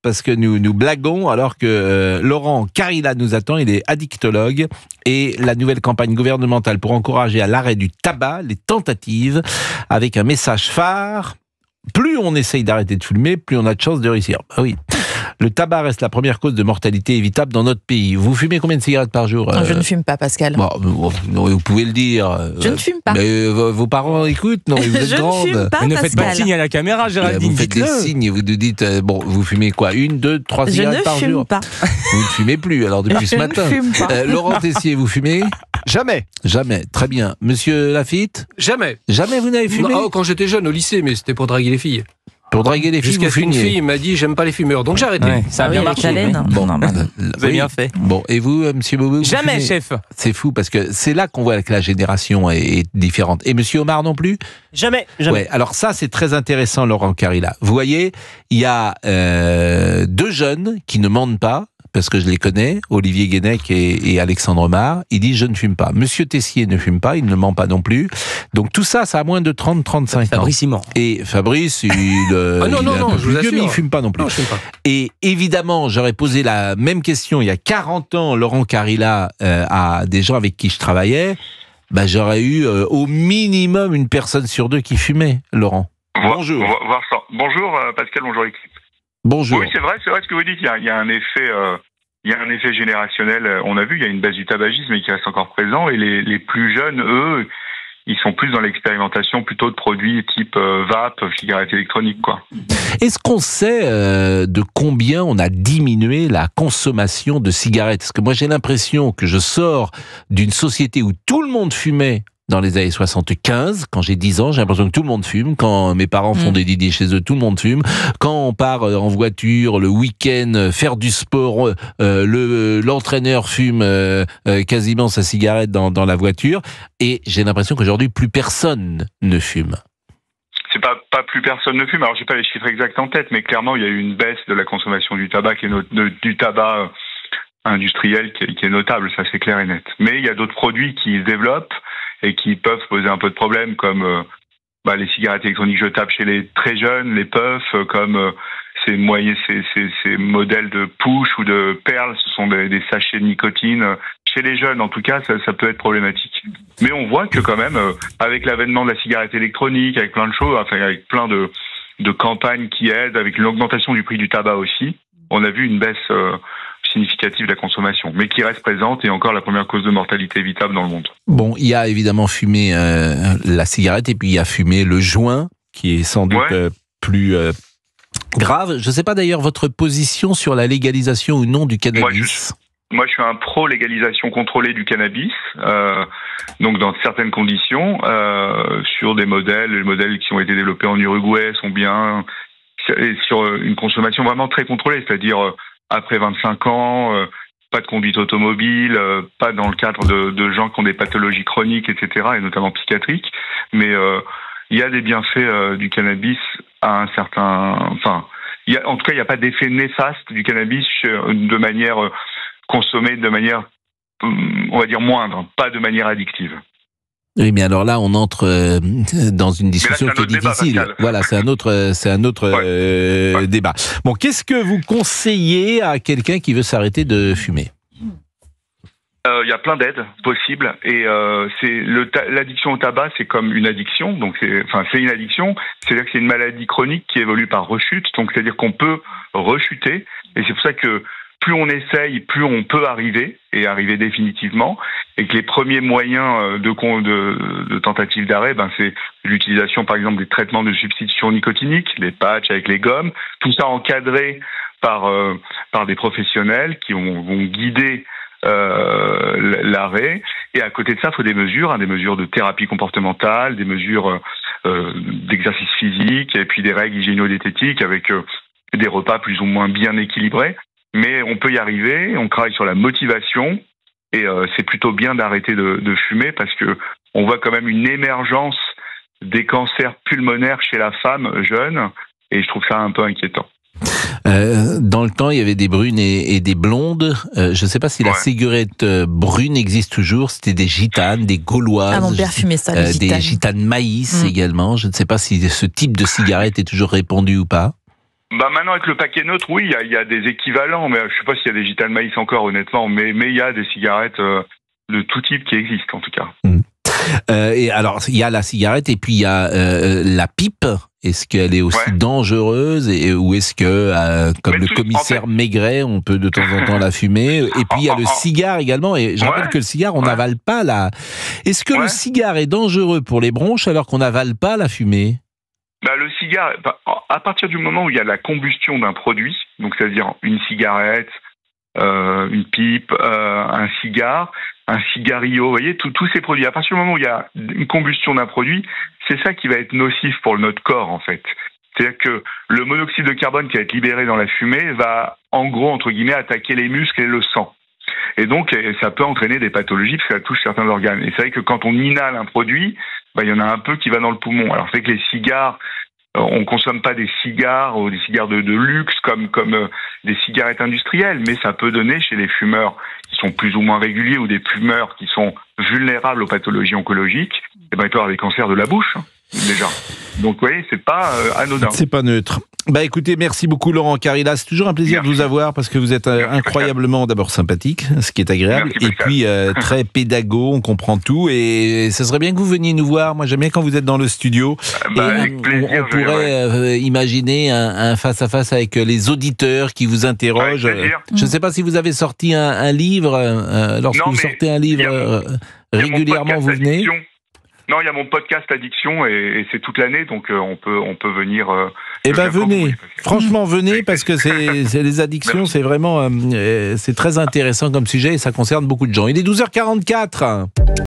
parce que nous blaguons alors que Laurent Carilla nous attend, il est addictologue et la nouvelle campagne gouvernementale pour encourager à l'arrêt du tabac, les tentatives, avec un message phare. Plus on essaye d'arrêter de fumer, plus on a de chances de réussir. Ah oui. Le tabac reste la première cause de mortalité évitable dans notre pays. Vous fumez combien de cigarettes par jour? Non, je ne fume pas, Pascal. Bon, vous pouvez le dire. Je ne fume pas. Mais vos parents écoutent, non? Vous êtes je grande. ne fume pas, Vous ne faites pas de Pascal. signe à la caméra, Géraldine. Vous faites des dites-le. signes et vous nous dites, vous fumez quoi? 1, 2, 3 Je cigarettes ne par fume jour? pas. Vous ne fumez plus, alors depuis ce matin. Je ne fume pas. Laurent Tessier, vous fumez? Jamais. Jamais. Très bien. Monsieur Lafitte? Jamais. Jamais vous n'avez fumé? Non, quand j'étais jeune au lycée, mais c'était pour draguer les filles. Pour draguer les filles, Jusqu'à vous ce qu'une fumiez? fille m'a dit j'aime pas les fumeurs, donc j'ai arrêté. Ouais, ça a bien avec marché. la laine. Bon, Non, bah, Vous avez bien fait. Bon, et vous, monsieur Bobo? vous Jamais, fumez? chef. C'est fou, parce que c'est là qu'on voit que la génération est différente. Et monsieur Omar non plus? Jamais. Ouais, alors ça, c'est très intéressant, Laurent Carilla. Vous voyez, il y a 2 jeunes qui ne mentent pas, parce que je les connais, Olivier Guénec et Alexandre Mar. Ils disent « je ne fume pas ». Monsieur Tessier ne fume pas, il ne ment pas non plus. Donc tout ça, ça a moins de 30-35 ans. Fabrice, il ment. Et Fabrice, il Ah non, il non, est un non, peu je plus vous vieux, mais assure. il fume pas non plus. Non, je fume pas. Et évidemment, j'aurais posé la même question il y a 40 ans, Laurent Carilla, à des gens avec qui je travaillais. Bah, j'aurais eu au minimum une personne sur 2 qui fumait, Laurent. Bonjour. Voir ça. Bonjour Pascal, bonjour équipe. Bonjour. Oui, c'est vrai ce que vous dites. Il y a un effet, générationnel. On a vu, il y a une baisse du tabagisme qui reste encore présent. Et les plus jeunes, eux, ils sont plus dans l'expérimentation plutôt de produits type vape, cigarettes électroniques, quoi. Est-ce qu'on sait de combien on a diminué la consommation de cigarettes? Parce que moi, j'ai l'impression que je sors d'une société où tout le monde fumait dans les années 75. Quand j'ai 10 ans, j'ai l'impression que tout le monde fume. Quand mes parents font des dîners chez eux, tout le monde fume. Quand on part en voiture, le week-end, faire du sport, l'entraîneur fume quasiment sa cigarette dans la voiture. Et j'ai l'impression qu'aujourd'hui, plus personne ne fume. C'est pas plus personne ne fume. Alors j'ai pas les chiffres exacts en tête, mais clairement il y a eu une baisse de la consommation du tabac du tabac industriel qui est notable, ça c'est clair et net. Mais il y a d'autres produits qui se développent et qui peuvent poser un peu de problème, comme les cigarettes électroniques jetables chez les très jeunes, les puffs, comme ces modèles de push ou de perles, ce sont des sachets de nicotine. Chez les jeunes, en tout cas, ça peut être problématique. Mais on voit que quand même, avec l'avènement de la cigarette électronique, avec plein de choses, enfin avec plein de campagnes qui aident, avec l'augmentation du prix du tabac aussi, on a vu une baisse significative de la consommation, mais qui reste présente et encore la première cause de mortalité évitable dans le monde. Bon, il y a évidemment fumé la cigarette et puis il y a fumé le joint, qui est sans doute plus grave. Je ne sais pas d'ailleurs votre position sur la légalisation ou non du cannabis. Moi, je suis un pro-légalisation contrôlée du cannabis, donc dans certaines conditions, sur des modèles. Les modèles qui ont été développés en Uruguay sont bien, et sur une consommation vraiment très contrôlée, c'est-à-dire après 25 ans, pas de conduite automobile, pas dans le cadre de gens qui ont des pathologies chroniques, etc., et notamment psychiatriques. Mais il y a des bienfaits du cannabis à un certain... Enfin, en tout cas, il n'y a pas d'effet néfaste du cannabis de manière... consommé de manière, on va dire, moindre, pas de manière addictive. Oui, mais alors là, on entre dans une discussion qui est difficile. Débat, voilà, c'est un autre débat. Bon, qu'est-ce que vous conseillez à quelqu'un qui veut s'arrêter de fumer? Il y a plein d'aides possibles et l'addiction au tabac, c'est comme une addiction. Donc c'est une addiction, c'est-à-dire que c'est une maladie chronique qui évolue par rechute. Donc c'est-à-dire qu'on peut rechuter et c'est pour ça que plus on essaye, plus on peut arriver définitivement, et que les premiers moyens de tentative d'arrêt, c'est l'utilisation par exemple des traitements de substitution nicotinique, les patchs avec les gommes, tout ça encadré par des professionnels qui vont guider l'arrêt. Et à côté de ça, il faut des mesures de thérapie comportementale, des mesures d'exercice physique, et puis des règles hygiéno-diététiques avec des repas plus ou moins bien équilibrés. Mais on peut y arriver, on travaille sur la motivation et c'est plutôt bien d'arrêter de fumer parce que on voit quand même une émergence des cancers pulmonaires chez la femme jeune et je trouve ça un peu inquiétant. Dans le temps, il y avait des brunes et des blondes. Je ne sais pas si la cigarette brune existe toujours. C'était des gitanes, des gauloises. Ah, mon père fumait ça, les gitanes. Des gitanes maïs également. Je ne sais pas si ce type de cigarette est toujours répandu ou pas. Maintenant, avec le paquet neutre, oui, il y a des équivalents, mais je sais pas s'il y a des Digital Maïs encore, honnêtement, mais il y a des cigarettes de tout type qui existent, en tout cas. Et alors, il y a la cigarette et puis il y a la pipe. Est-ce qu'elle est aussi dangereuse ou est-ce que, comme le commissaire Maigret, on peut de temps en temps la fumer? Et puis il y a le cigare également. Et je rappelle que le cigare, on n'avale pas la... Est-ce que le cigare est dangereux pour les bronches alors qu'on n'avale pas la fumée? Le cigare, à partir du moment où il y a la combustion d'un produit, donc c'est-à-dire une cigarette, une pipe, un cigare, un cigarillo, vous voyez, tous ces produits. À partir du moment où il y a une combustion d'un produit, c'est ça qui va être nocif pour notre corps, en fait. C'est-à-dire que le monoxyde de carbone qui va être libéré dans la fumée va, en gros, entre guillemets, attaquer les muscles et le sang. Et donc, ça peut entraîner des pathologies parce que ça touche certains organes. Et c'est vrai que quand on inhale un produit, il y en a un peu qui va dans le poumon. Alors, c'est que les cigares, on consomme pas des cigares ou des cigares de luxe comme des cigarettes industrielles, mais ça peut donner chez les fumeurs qui sont plus ou moins réguliers ou des fumeurs qui sont vulnérables aux pathologies oncologiques, il peut y avoir des cancers de la bouche, déjà. Donc, vous voyez, c'est pas anodin. C'est pas neutre. Écoutez, merci beaucoup Laurent Carilla. C'est toujours un plaisir de vous avoir parce que vous êtes incroyablement d'abord sympathique, ce qui est agréable, et puis très pédago, on comprend tout, et ce serait bien que vous veniez nous voir. Moi, j'aime bien quand vous êtes dans le studio. On pourrait imaginer un face-à-face avec les auditeurs qui vous interrogent. Je ne sais pas si vous avez sorti un livre. Lorsque vous sortez un livre régulièrement, vous venez. Non, il y a mon podcast Addiction et c'est toute l'année, donc on peut venir. Venez. Franchement, venez parce que c'est les addictions, c'est vraiment c'est très intéressant comme sujet et ça concerne beaucoup de gens. Il est 12h44.